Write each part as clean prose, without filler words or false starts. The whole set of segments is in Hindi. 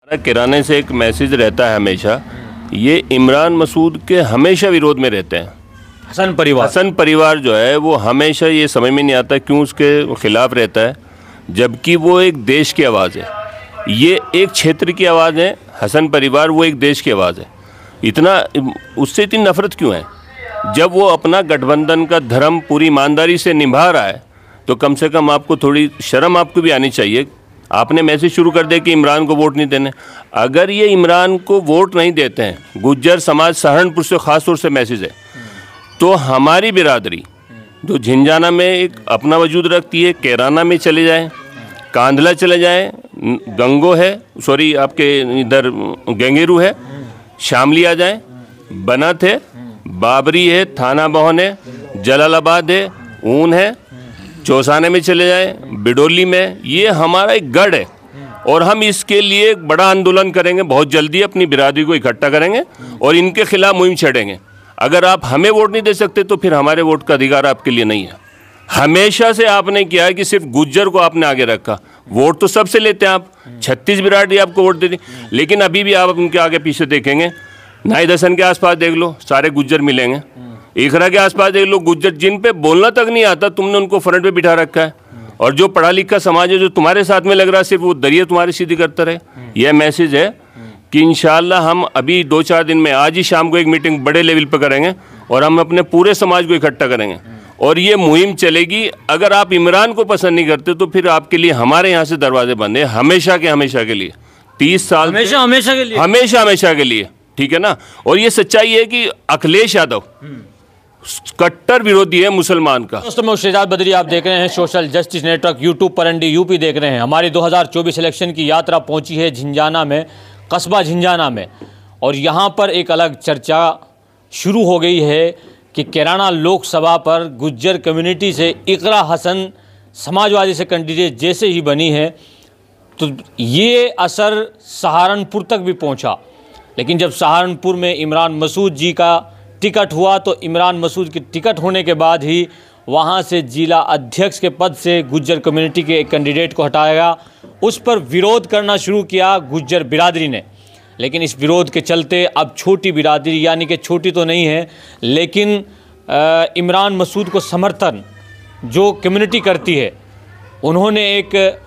किराने से एक मैसेज रहता है हमेशा, ये इमरान मसूद के हमेशा विरोध में रहते हैं। हसन परिवार जो है वो हमेशा ये समझ में नहीं आता क्यों उसके खिलाफ रहता है, जबकि वो एक देश की आवाज़ है, ये एक क्षेत्र की आवाज़ है। हसन परिवार वो एक देश की आवाज़ है। इतना उससे इतनी नफरत क्यों है? जब वो अपना गठबंधन का धर्म पूरी ईमानदारी से निभा रहा है तो कम से कम आपको थोड़ी शर्म आपको भी आनी चाहिए। आपने मैसेज शुरू कर दिया कि इमरान को वोट नहीं देने। अगर ये इमरान को वोट नहीं देते हैं, गुज्जर समाज सहारनपुर से ख़ास तौर से मैसेज है, तो हमारी बिरादरी जो झिंझाना में एक अपना वजूद रखती है, कैराना में चले जाएं, कांधला चले जाएं, गंगो है, सॉरी आपके इधर गंगेरू है, शामली आ जाएं, बनत है, बाबरी है, थाना बहन है, जलालाबाद है, ऊन है, चौसाने में चले जाएं, बिडोली में, ये हमारा एक गढ़ है और हम इसके लिए एक बड़ा आंदोलन करेंगे। बहुत जल्दी अपनी बिरादरी को इकट्ठा करेंगे और इनके खिलाफ मुहिम छेड़ेंगे। अगर आप हमें वोट नहीं दे सकते तो फिर हमारे वोट का अधिकार आपके लिए नहीं है। हमेशा से आपने किया है कि सिर्फ गुज्जर को आपने आगे रखा। वोट तो सबसे लेते हैं आप, 36 बिरादरी आपको वोट दे दी, लेकिन अभी भी आप उनके आगे पीछे देखेंगे, नाहिद हसन के आसपास देख लो, सारे गुज्जर मिलेंगे। इकरा के आसपास देख लो, गुज्जर जिन पे बोलना तक नहीं आता तुमने उनको फ्रंट पे बिठा रखा है। और जो पढ़ा लिखा समाज है जो तुम्हारे साथ में लग रहा है सिर्फ वो दरिया तुम्हारी सीधी करता रहे। यह मैसेज है कि इंशाल्लाह हम अभी 2-4 दिन में, आज ही शाम को एक मीटिंग बड़े लेवल पर करेंगे और हम अपने पूरे समाज को इकट्ठा करेंगे और ये मुहिम चलेगी। अगर आप इमरान को पसंद नहीं करते तो फिर आपके लिए हमारे यहाँ से दरवाजे बंद है हमेशा के लिए, 30 साल हमेशा के लिए, ठीक है ना। और ये सच्चाई है कि अखिलेश यादव कट्टर विरोधी है मुसलमान का। दोस्तों मैं शेजाद बदरी, आप देख रहे हैं सोशल जस्टिस नेटवर्क यूट्यूब पर, एनडी यूपी देख रहे हैं। हमारी 2024 इलेक्शन की यात्रा पहुंची है झिंझाना में, कस्बा झिंझाना में, और यहाँ पर एक अलग चर्चा शुरू हो गई है कि कैराना लोकसभा पर गुज्जर कम्युनिटी से इकरा हसन समाजवादी से कैंडिडेट जैसे ही बनी है तो ये असर सहारनपुर तक भी पहुँचा। लेकिन जब सहारनपुर में इमरान मसूद जी का टिकट हुआ तो इमरान मसूद के टिकट होने के बाद ही वहाँ से जिला अध्यक्ष के पद से गुज्जर कम्युनिटी के एक कैंडिडेट को हटाया गया। उस पर विरोध करना शुरू किया गुज्जर बिरादरी ने। लेकिन इस विरोध के चलते अब छोटी बिरादरी, यानी कि छोटी तो नहीं है लेकिन इमरान मसूद को समर्थन जो कम्युनिटी करती है, उन्होंने एक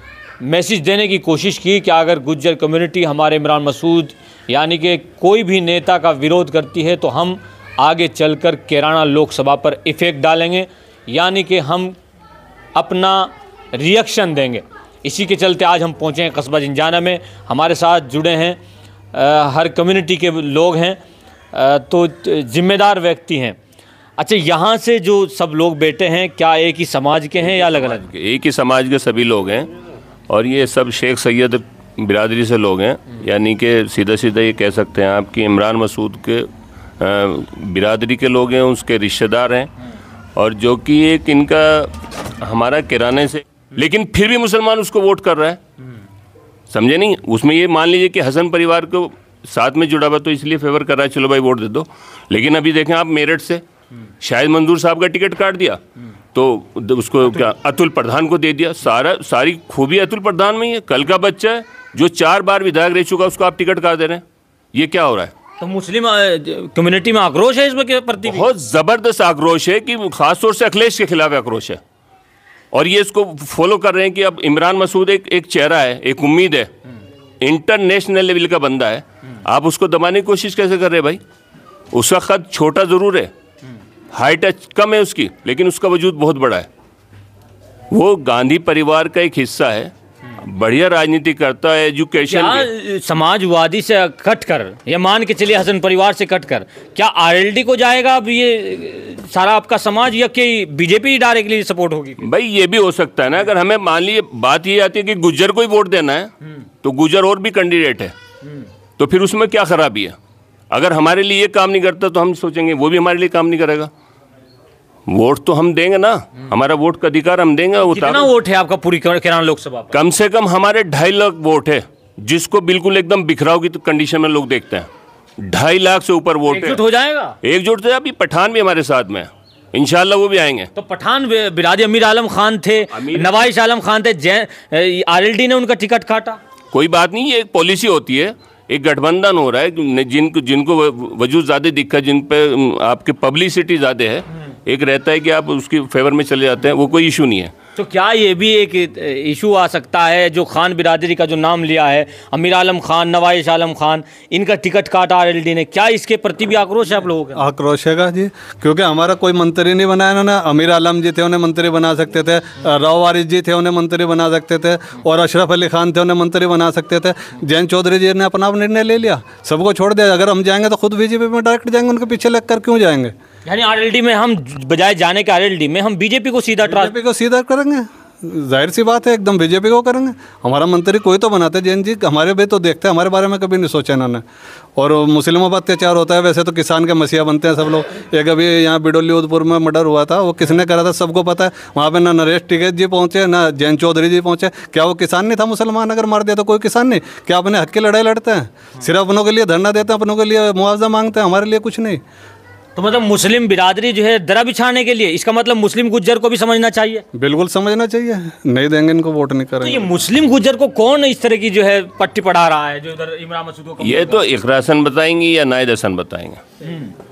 मैसेज देने की कोशिश की कि अगर गुज्जर कम्युनिटी हमारे इमरान मसूद यानी कि कोई भी नेता का विरोध करती है तो हम आगे चलकर कैराना लोकसभा पर इफ़ेक्ट डालेंगे, यानी कि हम अपना रिएक्शन देंगे। इसी के चलते आज हम पहुँचे हैं कस्बा झिंझाना में। हमारे साथ जुड़े हैं हर कम्युनिटी के लोग हैं, तो जिम्मेदार व्यक्ति हैं। अच्छा, यहाँ से जो सब लोग बैठे हैं क्या एक ही समाज के हैं या अलग अलग? एक ही समाज के सभी लोग हैं और ये सब शेख सैयद बिरादरी से लोग हैं, यानी कि सीधा सीधा ये कह सकते हैं आप कि इमरान मसूद के बिरादरी के लोग हैं, उसके रिश्तेदार हैं, और जो कि एक इनका हमारा किराने से, लेकिन फिर भी मुसलमान उसको वोट कर रहा है। समझे नहीं? उसमें ये मान लीजिए कि हसन परिवार को साथ में जुड़ा हुआ तो इसलिए फेवर कर रहा है, चलो भाई वोट दे दो। लेकिन अभी देखें आप मेरठ से शाहिद मंजूर साहब का टिकट काट दिया तो उसको क्या अतुल प्रधान को दे दिया। सारी खूबी अतुल प्रधान में ही है। कल का बच्चा है जो 4 बार विधायक रह चुका, उसको आप टिकट काट दे रहे हैं। ये क्या हो रहा है? तो मुस्लिम कम्युनिटी में आक्रोश है इसके प्रति, बहुत ज़बरदस्त आक्रोश है कि खासतौर से अखिलेश के खिलाफ आक्रोश है। और ये इसको फॉलो कर रहे हैं कि अब इमरान मसूद एक चेहरा है, एक उम्मीद है, इंटरनेशनल लेवल का बंदा है, आप उसको दबाने की कोशिश कैसे कर रहे हैं भाई? उसका कद छोटा ज़रूर है, हाइट कम है उसकी, लेकिन उसका वजूद बहुत बड़ा है। वो गांधी परिवार का एक हिस्सा है, बढ़िया राजनीति करता है, एजुकेशन। समाजवादी से कटकर, या मान के चलिए हसन परिवार से कटकर, क्या आरएलडी को जाएगा अब ये सारा आपका समाज, या कि बीजेपी डायरेक्टली सपोर्ट होगी? भाई ये भी हो सकता है ना। अगर हमें मान लीजिए बात ये आती है कि गुज्जर को ही वोट देना है तो गुज्जर और भी कैंडिडेट है, तो फिर उसमें क्या खराबी है? अगर हमारे लिए ये काम नहीं करता तो हम सोचेंगे वो भी हमारे लिए काम नहीं करेगा। वोट तो हम देंगे ना, हमारा वोट का अधिकार हम देंगे। कितना वोट है आपका पूरी कैराना लोकसभा? कम से कम हमारे 2.5 लाख वोट है, जिसको बिल्कुल एकदम बिखराव की कंडीशन में लोग देखते हैं। 2.5 लाख से ऊपर वोट है। एकजुट हो जाएगा? एकजुट तो अभी पठान भी हमारे साथ में, इंशाल्लाह वो भी आएंगे। तो पठान बिरादरी अमीर आलम खान थे, नवाइश आलम खान थे, आरएलडी ने उनका टिकट काटा। कोई बात नहीं, ये एक पॉलिसी होती है, एक गठबंधन हो रहा है, जिनको वजूद ज़्यादा दिखा, जिन पे आपकी पब्लिसिटी ज़्यादा है, एक रहता है कि आप उसकी फेवर में चले जाते हैं, वो कोई इशू नहीं है। तो क्या ये भी एक इशू आ सकता है, जो खान बिरादरी का जो नाम लिया है, अमीर आलम खान, नवाइश आलम खान, इनका टिकट काटा आरएलडी ने, क्या इसके प्रति भी आक्रोश है आप लोगों का? आक्रोश है जी, क्योंकि हमारा कोई मंत्री नहीं बनाया ना। अमीर आलम जी थे, उन्हें मंत्री बना सकते थे, राव वारिस जी थे, उन्हें मंत्री बना सकते थे, और अशरफ अली खान थे, उन्हें मंत्री बना सकते थे। जयंत चौधरी जी ने अपना निर्णय ले लिया, सबको छोड़ दिया। अगर हम जाएंगे तो खुद बीजेपी में डायरेक्ट जाएंगे, उनके पीछे लगकर क्यों जाएंगे? यानी आरएलडी में हम बजाय जाने के आरएलडी में हम बीजेपी को सीधा करेंगे। जाहिर सी बात है, एकदम बीजेपी को करेंगे। हमारा मंत्री कोई तो बनाते जैन जी, हमारे भी तो देखते हैं, हमारे बारे में कभी नहीं सोचा इन्होंने। और मुस्लिमों पर अत्याचार होता है, वैसे तो किसान के मसीहा बनते हैं सब लोग। एक अभी यहाँ बिडोली उदयपुर में मर्डर हुआ था, वो किसने करा था सबको पता है। वहाँ पे ना नरेश टिकैत जी पहुँचे, ना जयंत चौधरी जी पहुँचे। क्या वो किसान नहीं था? मुसलमान अगर मार दिया तो कोई किसान नहीं? क्या अपने हक की लड़ाई लड़ते हैं? सिर्फ अपनों के लिए धरना देते हैं, अपनों के लिए मुआवजा मांगते हैं, हमारे लिए कुछ नहीं। तो मतलब मुस्लिम बिरादरी जो है दरा बिछाने के लिए, इसका मतलब मुस्लिम गुज्जर को भी समझना चाहिए। बिल्कुल समझना चाहिए, नहीं देंगे इनको, वोट नहीं करेंगे। तो ये मुस्लिम गुज्जर को कौन इस तरह की जो है पट्टी पढ़ा रहा है, जो इधर इमरान मसूद को? ये तो इकरा हसन बताएंगे या नाहिद हसन बताएंगे।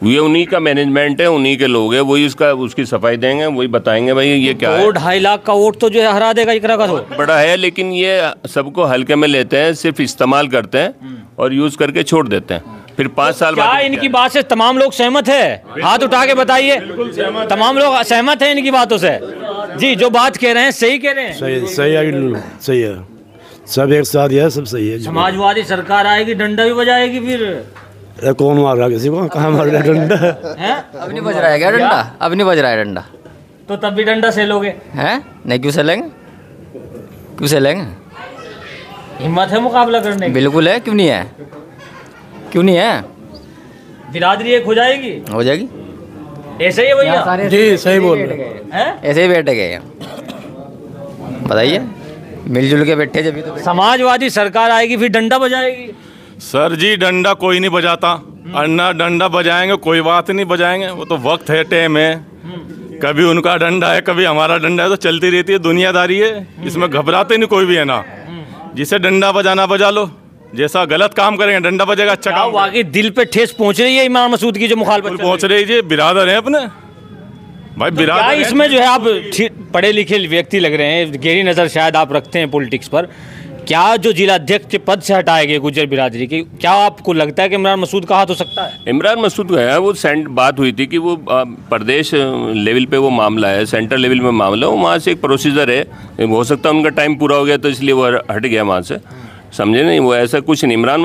ये उन्हीं का मैनेजमेंट है, उन्हीं के लोग हैं, वही उसकी सफाई देंगे, वही बताएंगे भाई ये क्या है। 2.5 लाख का वोट तो जो है हरा देगा इकरा का, तो बड़ा है, लेकिन ये सबको हल्के में लेते हैं, सिर्फ इस्तेमाल करते हैं और यूज करके छोड़ देते हैं। फिर 5 साल क्या बाद इनकी बात से तमाम लोग सहमत है? हाथ उठा के बताइए, तमाम लोग सहमत हैं इनकी बातों से? जी, जो बात कह रहे हैं सही कह रहे हैं? सही है, सब एक साथ है, सब सही है। समाजवादी सरकार आएगी, डंडा भी बजाएगी फिर? कौन मार रहा किसी को? कहाँ मार रहा है डंडा? अब नहीं बज रहा है क्या डंडा? अब नहीं बज रहा है डंडा, तो तब भी डंडा सेलोगे? हैं? नहीं, क्यों सेलेंगे? क्यों सेलेंगे? हिम्मत है मुकाबला करने की? बिल्कुल है, क्यों नहीं है? क्यों नहीं है? बिरादरी एक हो जाएगी? हो जाएगी। ऐसे ही है भैया? जी सही बोल रहे हैं। ऐसे ही बैठ गए, बताइए, मिलजुल के बैठे जब तो। समाजवादी सरकार आएगी फिर डंडा बजाएगी? सर जी, डंडा कोई नहीं बजाता। अन्ना डंडा बजाएंगे, कोई बात नहीं बजाएंगे, वो तो वक्त है, टाइम है। कभी उनका डंडा है, कभी हमारा डंडा है, तो चलती रहती है, दुनियादारी है, इसमें घबराते नहीं कोई भी है ना। जिसे डंडा बजाना बजा लो, जैसा गलत काम करेंगे डंडा बजेगा, अच्छा काम। वाकई दिल पे ठेस पहुंच रही है इमाम मसूद की जो मुखालफत पहुंच रही है, बिरादर है अपने भाई, तो बिरादर क्या है। इसमें जो है आप पढ़े लिखे व्यक्ति लग रहे हैं, गहरी नज़र शायद आप रखते हैं पॉलिटिक्स पर, क्या जो जिला अध्यक्ष के पद से हटाएंगे गुज्जर बिरादरी की, क्या आपको लगता है कि इमरान मसूद का हाथ हो सकता है? इमरान मसूद का है, वो बात हुई थी कि वो प्रदेश लेवल पे वो मामला है, सेंट्रल लेवल में मामला, वो वहाँ से एक प्रोसीजर है, हो सकता है उनका टाइम पूरा हो गया तो इसलिए वो हट गया वहाँ से, समझे नहीं? वो ऐसा कुछ नहीं। इमरान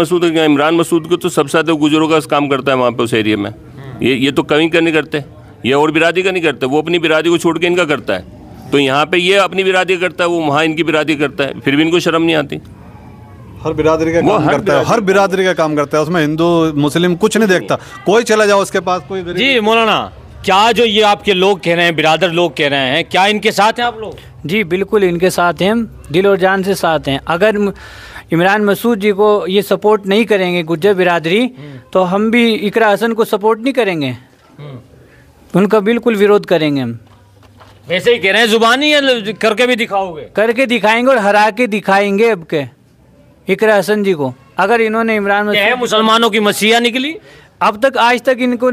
मसूद को तो सबसे ज़्यादा गुजरों का काम करता है वहाँ पे उस एरिया में। ये तो कहीं का नहीं करते, ये और बिरादरी का नहीं करते, वो अपनी बिरादरी को छोड़ के इनका करता है। तो यहाँ पे ये अपनी बिरादरी करता है, वो वहाँ इनकी बिरादरी करता है, फिर भी इनको शर्म नहीं आती। हर बिरादरी का काम करता है, हर बिरादरी का काम करता है, उसमें हिंदू मुस्लिम कुछ नहीं देखता। कोई चला जाओ उसके पास, कोई जी मौलाना, क्या जो ये आपके लोग कह रहे हैं, बिरादर लोग कह रहे हैं, क्या इनके साथ हैं आप लोग? जी बिल्कुल इनके साथ हैं, हम दिल और जान से साथ हैं। अगर इमरान मसूद जी को ये सपोर्ट नहीं करेंगे गुज्जर बिरादरी, तो हम भी इकरा हसन को सपोर्ट नहीं करेंगे, उनका बिल्कुल विरोध करेंगे हम। वैसे ही कह रहे हैं, जुबानी है, करके भी दिखाओगे? करके दिखाएंगे और हरा के दिखाएंगे अब के इकरा हसन जी को। अगर इन्होंने इमरान मसूद, मुसलमानों की मसीहा निकली अब तक आज तक इनको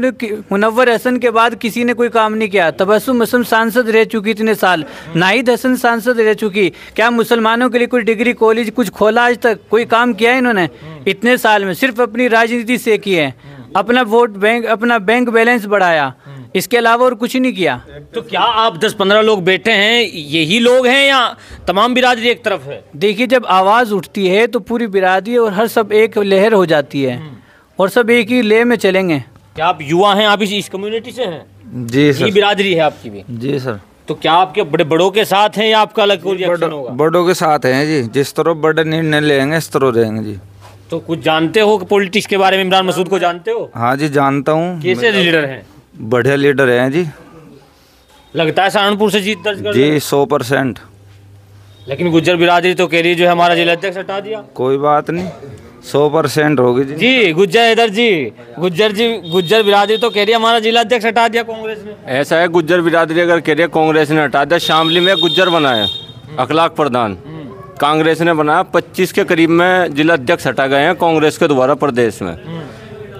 मुनव्वर हसन के बाद किसी ने कोई काम नहीं किया। तबस्सुम हसन सांसद रह चुकी इतने साल, नाहिद हसन सांसद रह चुकी, क्या मुसलमानों के लिए कोई डिग्री कॉलेज कुछ खोला? आज तक कोई काम किया है इन्होंने इतने साल में? सिर्फ अपनी राजनीति से किए है, अपना वोट बैंक, अपना बैंक बैलेंस बढ़ाया, इसके अलावा और कुछ नहीं किया। तो क्या आप 10-15 लोग बैठे हैं, यही लोग हैं या तमाम बिरादरी एक तरफ है? देखिए, जब आवाज़ उठती है तो पूरी बिरादरी और हर सब एक लहर हो जाती है और सब एक ही ले में चलेंगे। क्या आप युवा हैं, आप इस कम्युनिटी से हैं? जी सर। ये बिरादरी है आपकी भी? जी सर। तो क्या आपके बड़ों के साथ हैं या आपका अलग कोई रिएक्शन होगा? बड़ों के साथ हैं जी, जिस तरह बड़े निर्णय लेंगे इस तरह रहेंगे जी। तो कुछ जानते हो पॉलिटिक्स के बारे में, इमरान मसूद को जानते हो? हाँ जी जानता हूँ। कैसे लीडर हैं? बढ़िया लीडर हैं जी। लगता है सहारनपुर से जीत दर्ज कर जी 100%। लेकिन गुज्जर बिरादरी तो कह रही है जो है हमारा जिला अध्यक्ष हटा दिया। कोई बात नहीं, 100% होगी जी। जी गुज्जर इधर जी, गुज्जर बिरादरी तो कह रही है हमारा जिला अध्यक्ष हटा दिया कांग्रेस ने। ऐसा है, गुज्जर बिरादरी अगर कह रही है कांग्रेस ने हटा दिया, शामली में गुज्जर बनाए अखलाक प्रधान, कांग्रेस ने बनाया, 25 के करीब में जिला अध्यक्ष हटा गए हैं कांग्रेस के द्वारा प्रदेश में।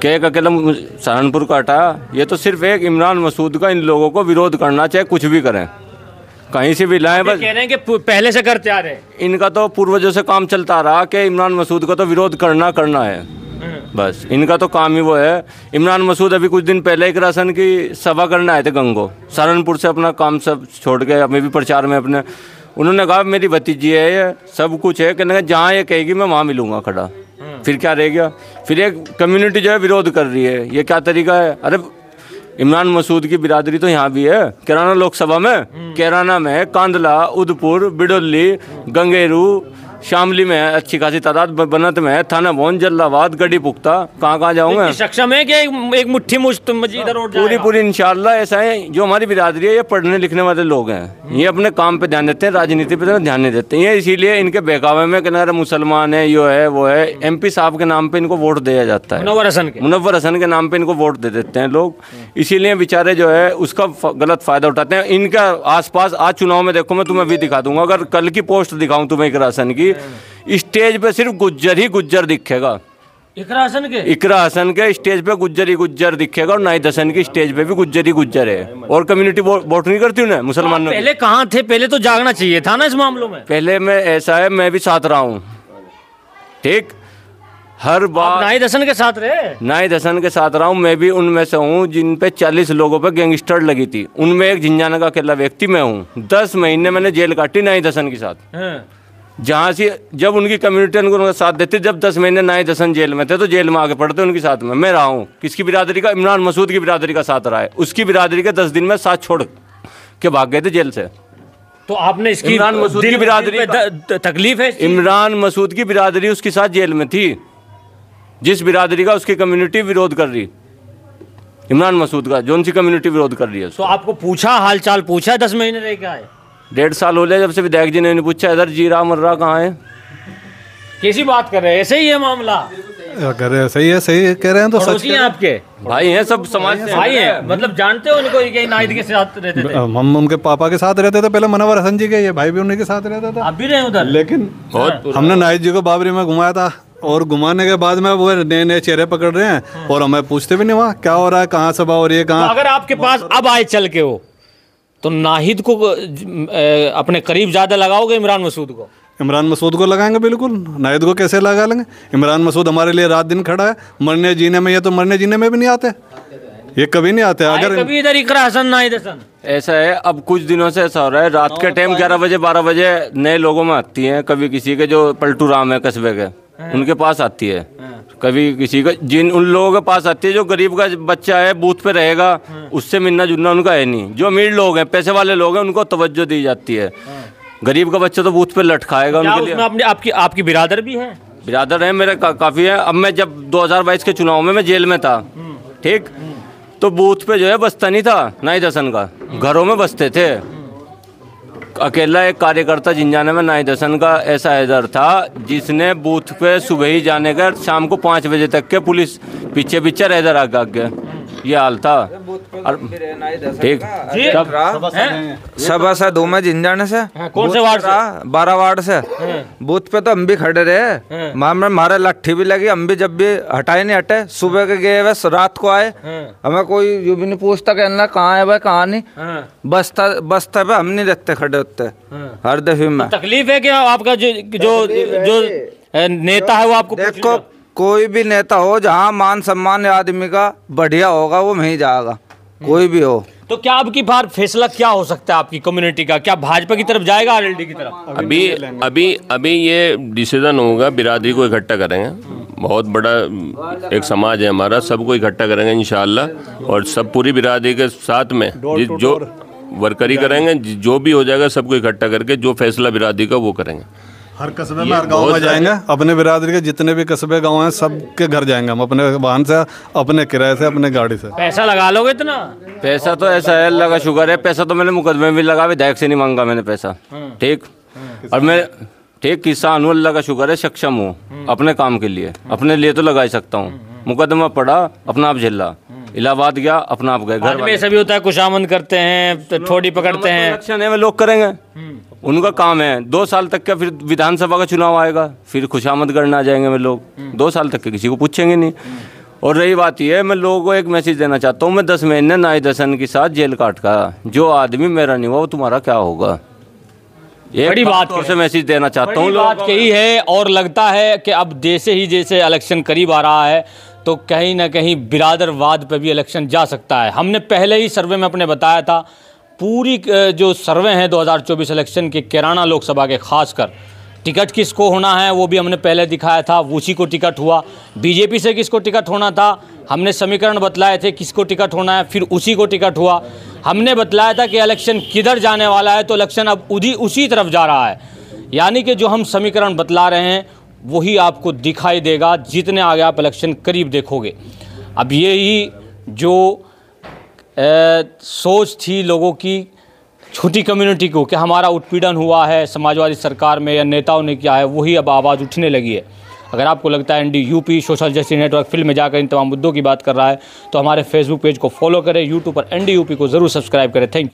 क्या एक अकेला सहारनपुर का हटाया? ये तो सिर्फ एक इमरान मसूद का इन लोगों को विरोध करना, चाहे कुछ भी करें, कहीं से भी लाएं। बस कह रहे हैं कि पहले से करते आ रहे हैं। इनका तो पूर्वजों से काम चलता आ रहा कि इमरान मसूद का तो विरोध करना है। बस इनका तो काम ही वो है। इमरान मसूद अभी कुछ दिन पहले एक राशन की सभा करने आए थे गंगो, सहारनपुर से अपना काम सब छोड़ के, हमें भी प्रचार में अपने, उन्होंने कहा मेरी भतीजी है, ये सब कुछ है, कहने जहाँ ये कहेगी मैं वहाँ मिलूंगा खड़ा। फिर क्या रह गया? फिर एक कम्युनिटी जो है विरोध कर रही है, ये क्या तरीका है? अरे इमरान मसूद की बिरादरी तो यहाँ भी है, कैराना लोकसभा में, कैराना में, कांदला, उदयपुर, बिडोली, गंगेरू, शामली में है अच्छी खासी तादाद, बनत में है, थाना भवन, जलालाबाद, गढ़ी पुख्ता, कहाँ जाऊँगा? सक्षम है कि एक मुट्ठी मुश्त इधर पूरी इंशाल्लाह ऐसा है। जो हमारी बिरादरी है ये पढ़ने लिखने वाले लोग हैं, ये अपने काम पे ध्यान देते हैं, राजनीति पे ध्यान नहीं देते हैं। इसीलिए इनके बहकावे में कहना मुसलमान है, यो है वो है, MP साहब के नाम पे इनको वोट दिया जाता है, मुनव्वर हसन के नाम पे इनको वोट दे देते हैं लोग। इसीलिए बेचारे जो है उसका गलत फायदा उठाते हैं। इनका आसपास आज चुनाव में देखो, मैं तुम्हें भी दिखा दूंगा, अगर कल की पोस्ट दिखाऊं तुम्हें एक राशन की, स्टेज पे सिर्फ गुज्जर ही गुज्जर दिखेगा। इकरा हसन के स्टेज पे गुज्जर ही गुज्जर दिखेगा, और नाहिद हसन की स्टेज पे भी गुज्जर ही गुज्जर है। और कम्युनिटी वोट नहीं करती उन्हें मुसलमानों। पहले कहाँ थे? पहले तो जागना चाहिए था ना इस मामलों में। पहले में ऐसा है, मैं भी साथ रहा हूँ, ठीक, हर बार नाहिद हसन के साथ रहे, नाहिद हसन के साथ रहा हूँ। मैं भी उनमें से हूँ जिन पे 40 लोगों पे गैंगस्टर लगी थी, उनमें एक झिंझाना का अकेला व्यक्ति मैं हूँ। 10 महीने मैंने जेल काटी नाहिद हसन के साथ, जहाँ से जब उनकी कम्युनिटी उनका साथ देती। जब 10 महीने नाहिद हसन जेल में थे तो जेल में आगे पढ़ते उनके साथ में मैं रहा हूँ। किसकी बिरादरी का? इमरान मसूद की बिरादरी का साथ रहा है। उसकी बिरादरी के 10 दिन में साथ छोड़ के भाग गए थे जेल से। तो आपने इसकी इमरान मसूद की बिरादरी तकलीफ है? इमरान मसूद की बिरादरी उसके साथ जेल में थी, जिस बिरादरी का उसकी कम्युनिटी विरोध कर रही, इमरान मसूद का जो उनकी कम्युनिटी विरोध कर रही है। तो आपको पूछा, हाल चाल पूछा? 10 महीने रह गया है, 1.5 साल हो गया जब से विधायक जी ने नहीं पूछा इधर जी रहा मर रहा कहाँ है। कैसी बात कर रहे हैं? ऐसे ही है मामला? कर रहे हैं, सही है, सही कह रहे हैं। तो सच है, आपके भाई हैं, सब समाज से भाई हैं, मतलब जानते हो उनको? ये नाहिद के साथ रहते थे? हम उनके पापा के साथ रहते थे पहले, मुनव्वर हसन जी के, ये भाई भी उन्हीं के साथ रहता था। आप भी रहे उधर? लेकिन हमने नाहिद जी को बाबरी में घुमाया था, और घुमाने के बाद में वो नए नए चेहरे पकड़ रहे हैं, और हमें पूछते भी नहीं वहाँ क्या हो रहा है, कहाँ सभा हो रही है, कहाँ। अगर आपके पास अब आए चल के हो, तो नाहिद को अपने करीब ज़्यादा लगाओगे? इमरान मसूद को? इमरान मसूद को लगाएंगे बिल्कुल, नाहिद को कैसे लगा लेंगे? इमरान मसूद हमारे लिए रात दिन खड़ा है, मरने जीने में। ये तो मरने जीने में भी नहीं आते, ये कभी नहीं आते। अगर कभी इधर इकरा हसन, नाहिद हसन ऐसा है, अब कुछ दिनों से ऐसा हो रहा है, रात के टाइम 11 बजे 12 बजे नए लोगों में आती हैं। कभी किसी के जो पलटू राम है कस्बे के, उनके पास आती है, कभी किसी का, जिन उन लोगों के पास आती है जो गरीब का बच्चा है, बूथ पे रहेगा, उससे मिलना जुलना उनका है नहीं। जो अमीर लोग हैं, पैसे वाले लोग हैं, उनको तवज्जो दी जाती है। गरीब का बच्चा तो बूथ पे लटकाएगा उनके लिए। आपकी बिरादर भी है? बिरादर है मेरे काफ़ी है। अब मैं जब 2022 के चुनाव में मैं जेल में था, ठीक, तो बूथ पे जो है बसता नहीं था नाहिद हसन का, घरों में बसते थे। अकेला एक कार्यकर्ता झिंझाना में नाहिद हसन का ऐसा हैदर था, जिसने बूथ पे सुबह ही जाने का शाम को 5 बजे तक के पुलिस पीछे पीछे हैदर आगे, ये हाल था। ठीक, सभा दो में झिंझाने से। कौन से वार्ड से? 12 वार्ड से। बूथ पे तो हम भी खड़े रहे, हमारे लट्ठी भी लगी, हम भी जब भी हटाए नहीं हटे। सुबह के गए वैसे रात को आए, हमें कोई ये भी नहीं पूछता कहना कहाँ है भाई, कहाँ नहीं। बस्ता पे हम नहीं रहते खड़े होते हर दफे में। तकलीफ है कि आपका जो नेता है वो आपको? देखो, कोई भी नेता हो, जहाँ मान सम्मान आदमी का बढ़िया होगा वो वहीं जाएगा, कोई भी हो। तो क्या आपकी बार फैसला क्या हो सकता है आपकी कम्युनिटी का? क्या भाजपा की तरफ जाएगा, आरएलडी की तरफ? अभी ये डिसीजन होगा, बिरादरी को इकट्ठा करेंगे, बहुत बड़ा एक समाज है हमारा, सबको इकट्ठा करेंगे इंशाअल्लाह, और सब पूरी बिरादरी के साथ में जो वर्करी करेंगे, जो भी हो जाएगा सबको इकट्ठा करके जो फैसला बिरादरी का वो करेंगे। हर कस्बे में, हर गांव में जाएंगे, अपने बिरादरी के जितने भी कस्बे गांव हैं सबके घर जाएंगे हम, अपने वाहन से, अपने किराए से, अपने गाड़ी से। पैसा लगा लोगे इतना? पैसा तो ऐसा है, अल्लाह का शुक्र है, पैसा तो मैंने मुकदमे में लगा, विधायक से नहीं मांगा मैंने पैसा, ठीक। और मैं ठीक किसान हूँ, अल्लाह का शुक्र है, सक्षम हूँ अपने काम के लिए, अपने लिए तो लगा ही सकता हूँ। मुकदमा पड़ा, अपना आप झेला, इलाहाबाद गया, अपना आप गए घर में ऐसा भी होता है, खुशामद करते हैं तो ठोड़ी पकड़ते हैं। इलेक्शन है, वे लोग करेंगे, उनका काम है। 2 साल तक का फिर विधानसभा का चुनाव आएगा, फिर खुशामद करने आ जाएंगे वे लोग। 2 साल तक के किसी को पूछेंगे नहीं। और रही बात यह, मैं लोगों को एक मैसेज देना चाहता हूँ, मैं 10 महीने नाहिद हसन के साथ जेल काट का, जो आदमी मेरा नहीं हुआ वो तुम्हारा क्या होगा। बड़ी बात से मैसेज देना चाहता हूँ। बात यही है, और लगता है कि अब जैसे ही जैसे इलेक्शन करीब आ रहा है तो कहीं ना कहीं बिरादरवाद पे भी इलेक्शन जा सकता है। हमने पहले ही सर्वे में अपने बताया था, पूरी जो सर्वे हैं 2024 इलेक्शन के कैराना लोकसभा के, खासकर टिकट किसको होना है वो भी हमने पहले दिखाया था, उसी को टिकट हुआ। बीजेपी से किसको टिकट होना था, हमने समीकरण बतलाए थे किसको टिकट होना है, फिर उसी को टिकट हुआ। हमने बतलाया था कि इलेक्शन किधर जाने वाला है, तो इलेक्शन अब उसी तरफ जा रहा है। यानी कि जो हम समीकरण बतला रहे हैं वही आपको दिखाई देगा जितने आगे आप इलेक्शन करीब देखोगे। अब यही जो सोच थी लोगों की, छोटी कम्युनिटी को, कि हमारा उत्पीड़न हुआ है समाजवादी सरकार में या नेताओं ने किया है, वही अब आवाज़ उठने लगी है। अगर आपको लगता है NDUP social justice network film में जाकर इन तमाम मुद्दों की बात कर रहा है तो हमारे फेसबुक पेज को फॉलो करें, यूट्यूब पर NDUP को ज़रूर सब्सक्राइब करें। Thank you.